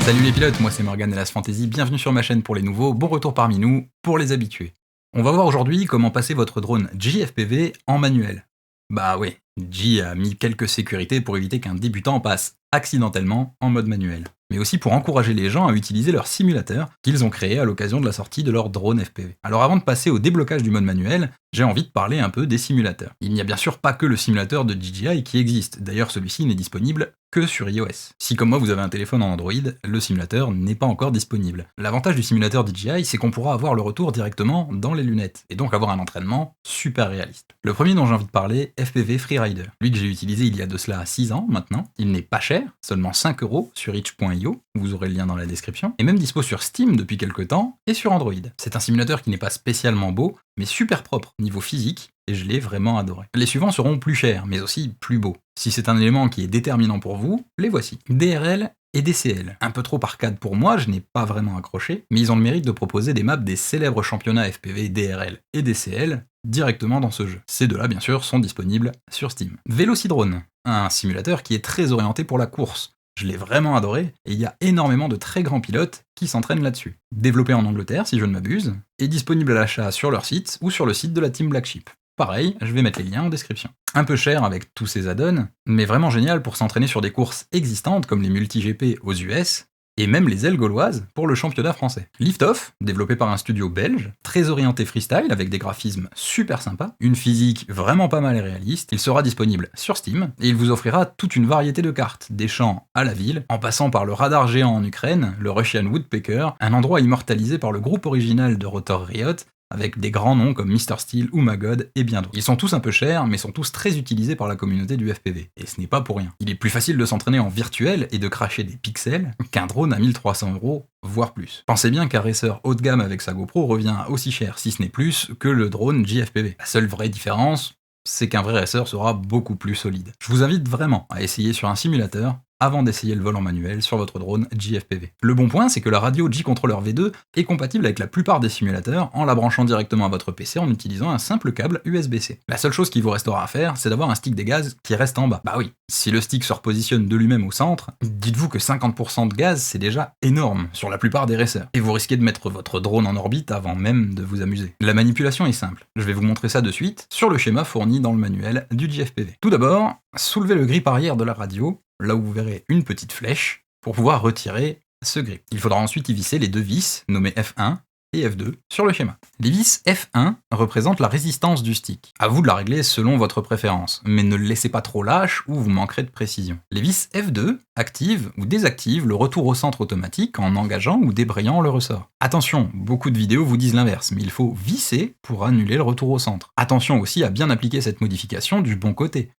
Salut les pilotes, moi c'est Morgan Hellas Fantasy, bienvenue sur ma chaîne pour les nouveaux, bon retour parmi nous pour les habitués. On va voir aujourd'hui comment passer votre drone JFPV en manuel. Bah oui, J a mis quelques sécurités pour éviter qu'un débutant passe accidentellement en mode manuel, mais aussi pour encourager les gens à utiliser leur simulateur qu'ils ont créé à l'occasion de la sortie de leur drone FPV. Alors avant de passer au déblocage du mode manuel, j'ai envie de parler un peu des simulateurs. Il n'y a bien sûr pas que le simulateur de DJI qui existe, d'ailleurs celui-ci n'est disponible que sur iOS. Si comme moi vous avez un téléphone en Android, le simulateur n'est pas encore disponible. L'avantage du simulateur DJI, c'est qu'on pourra avoir le retour directement dans les lunettes, et donc avoir un entraînement super réaliste. Le premier dont j'ai envie de parler, FPV Freerider. Lui que j'ai utilisé il y a de cela 6 ans maintenant, il n'est pas cher, seulement 5€ sur itch.io, vous aurez le lien dans la description, et même dispo sur Steam depuis quelques temps, et sur Android. C'est un simulateur qui n'est pas spécialement beau, mais super propre niveau physique, et je l'ai vraiment adoré. Les suivants seront plus chers, mais aussi plus beaux. Si c'est un élément qui est déterminant pour vous, les voici. DRL et DCL. Un peu trop arcade pour moi, je n'ai pas vraiment accroché, mais ils ont le mérite de proposer des maps des célèbres championnats FPV DRL et DCL directement dans ce jeu. Ces deux-là, bien sûr, sont disponibles sur Steam. Velocidrone, un simulateur qui est très orienté pour la course. Je l'ai vraiment adoré, et il y a énormément de très grands pilotes qui s'entraînent là-dessus. Développé en Angleterre, si je ne m'abuse, et disponible à l'achat sur leur site ou sur le site de la Team Black Sheep. Pareil, je vais mettre les liens en description. Un peu cher avec tous ces add-ons, mais vraiment génial pour s'entraîner sur des courses existantes comme les multi-GP aux US, et même les ailes gauloises pour le championnat français. Liftoff, développé par un studio belge, très orienté freestyle avec des graphismes super sympas, une physique vraiment pas mal et réaliste, il sera disponible sur Steam, et il vous offrira toute une variété de cartes, des champs à la ville, en passant par le radar géant en Ukraine, le Russian Woodpecker, un endroit immortalisé par le groupe original de Rotor Riot, avec des grands noms comme Mr. Steel ou Magod et bien d'autres. Ils sont tous un peu chers, mais sont tous très utilisés par la communauté du FPV, et ce n'est pas pour rien. Il est plus facile de s'entraîner en virtuel et de cracher des pixels qu'un drone à 1300€, voire plus. Pensez bien qu'un racer haut de gamme avec sa GoPro revient aussi cher, si ce n'est plus, que le drone JFPV. La seule vraie différence, c'est qu'un vrai racer sera beaucoup plus solide. Je vous invite vraiment à essayer sur un simulateur, avant d'essayer le vol en manuel sur votre drone JFPV. Le bon point, c'est que la radio J-Controller V2 est compatible avec la plupart des simulateurs en la branchant directement à votre PC en utilisant un simple câble USB-C. La seule chose qu'il vous restera à faire, c'est d'avoir un stick des gaz qui reste en bas. Bah oui, si le stick se repositionne de lui-même au centre, dites-vous que 50% de gaz, c'est déjà énorme sur la plupart des racers. Et vous risquez de mettre votre drone en orbite avant même de vous amuser. La manipulation est simple. Je vais vous montrer ça de suite sur le schéma fourni dans le manuel du JFPV. Tout d'abord, soulevez le grip arrière de la radio, là où vous verrez une petite flèche, pour pouvoir retirer ce grip. Il faudra ensuite y visser les deux vis, nommées F1 et F2, sur le schéma. Les vis F1 représentent la résistance du stick. À vous de la régler selon votre préférence, mais ne le laissez pas trop lâche ou vous manquerez de précision. Les vis F2 activent ou désactivent le retour au centre automatique en engageant ou débrayant le ressort. Attention, beaucoup de vidéos vous disent l'inverse, mais il faut visser pour annuler le retour au centre. Attention aussi à bien appliquer cette modification du bon côté.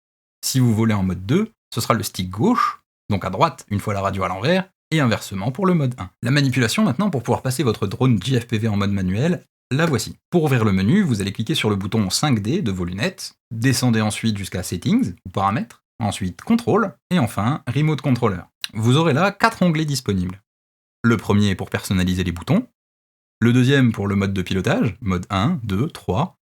Si vous volez en mode 2, ce sera le stick gauche, donc à droite une fois la radio à l'envers, et inversement pour le mode 1. La manipulation maintenant pour pouvoir passer votre drone JFPV en mode manuel, la voici. Pour ouvrir le menu, vous allez cliquer sur le bouton 5D de vos lunettes, descendez ensuite jusqu'à Settings, ou Paramètres, ensuite Contrôle, et enfin Remote Controller. Vous aurez là 4 onglets disponibles. Le premier est pour personnaliser les boutons, le deuxième pour le mode de pilotage, mode 1, 2, 3,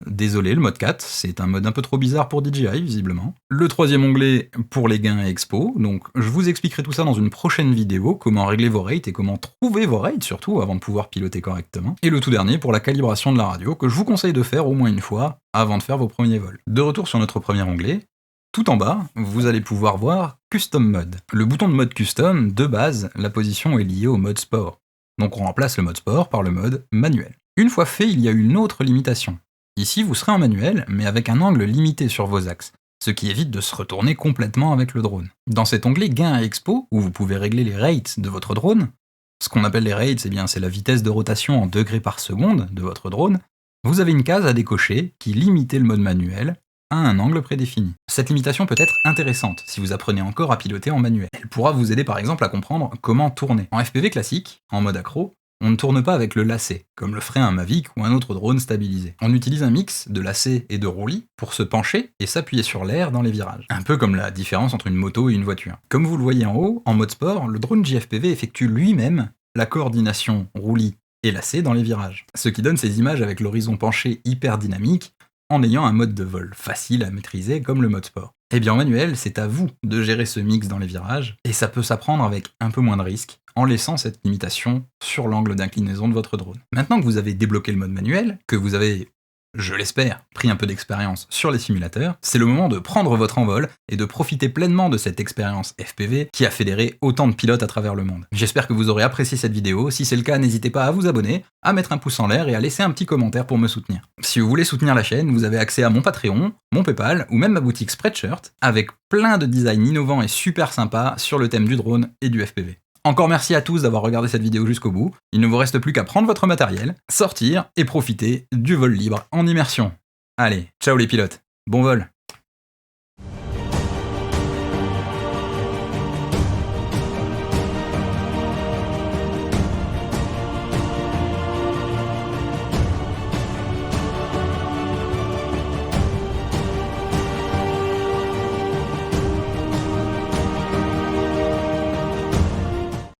désolé, le mode 4, c'est un mode un peu trop bizarre pour DJI, visiblement. Le troisième onglet pour les gains et expo, donc je vous expliquerai tout ça dans une prochaine vidéo, comment régler vos rates et comment trouver vos rates surtout, avant de pouvoir piloter correctement. Et le tout dernier pour la calibration de la radio, que je vous conseille de faire au moins une fois, avant de faire vos premiers vols. De retour sur notre premier onglet, tout en bas, vous allez pouvoir voir Custom Mode. Le bouton de mode Custom, de base, la position est liée au mode Sport. Donc on remplace le mode Sport par le mode Manuel. Une fois fait, il y a une autre limitation. Ici, vous serez en manuel, mais avec un angle limité sur vos axes, ce qui évite de se retourner complètement avec le drone. Dans cet onglet Gain et Expo, où vous pouvez régler les rates de votre drone, ce qu'on appelle les rates, c'est la vitesse de rotation en degrés par seconde de votre drone, vous avez une case à décocher qui limite le mode manuel à un angle prédéfini. Cette limitation peut être intéressante si vous apprenez encore à piloter en manuel. Elle pourra vous aider par exemple à comprendre comment tourner. En FPV classique, en mode accro, on ne tourne pas avec le lacet, comme le ferait un Mavic ou un autre drone stabilisé. On utilise un mix de lacet et de roulis pour se pencher et s'appuyer sur l'air dans les virages. Un peu comme la différence entre une moto et une voiture. Comme vous le voyez en haut, en mode sport, le drone JFPV effectue lui-même la coordination roulis et lacet dans les virages. Ce qui donne ces images avec l'horizon penché hyper dynamique, en ayant un mode de vol facile à maîtriser comme le mode sport. Et bien en manuel, c'est à vous de gérer ce mix dans les virages, et ça peut s'apprendre avec un peu moins de risques, en laissant cette limitation sur l'angle d'inclinaison de votre drone. Maintenant que vous avez débloqué le mode manuel, que vous avez, je l'espère, pris un peu d'expérience sur les simulateurs, c'est le moment de prendre votre envol et de profiter pleinement de cette expérience FPV qui a fédéré autant de pilotes à travers le monde. J'espère que vous aurez apprécié cette vidéo. Si c'est le cas, n'hésitez pas à vous abonner, à mettre un pouce en l'air et à laisser un petit commentaire pour me soutenir. Si vous voulez soutenir la chaîne, vous avez accès à mon Patreon, mon Paypal ou même ma boutique Spreadshirt avec plein de designs innovants et super sympas sur le thème du drone et du FPV. Encore merci à tous d'avoir regardé cette vidéo jusqu'au bout. Il ne vous reste plus qu'à prendre votre matériel, sortir et profiter du vol libre en immersion. Allez, ciao les pilotes, bon vol!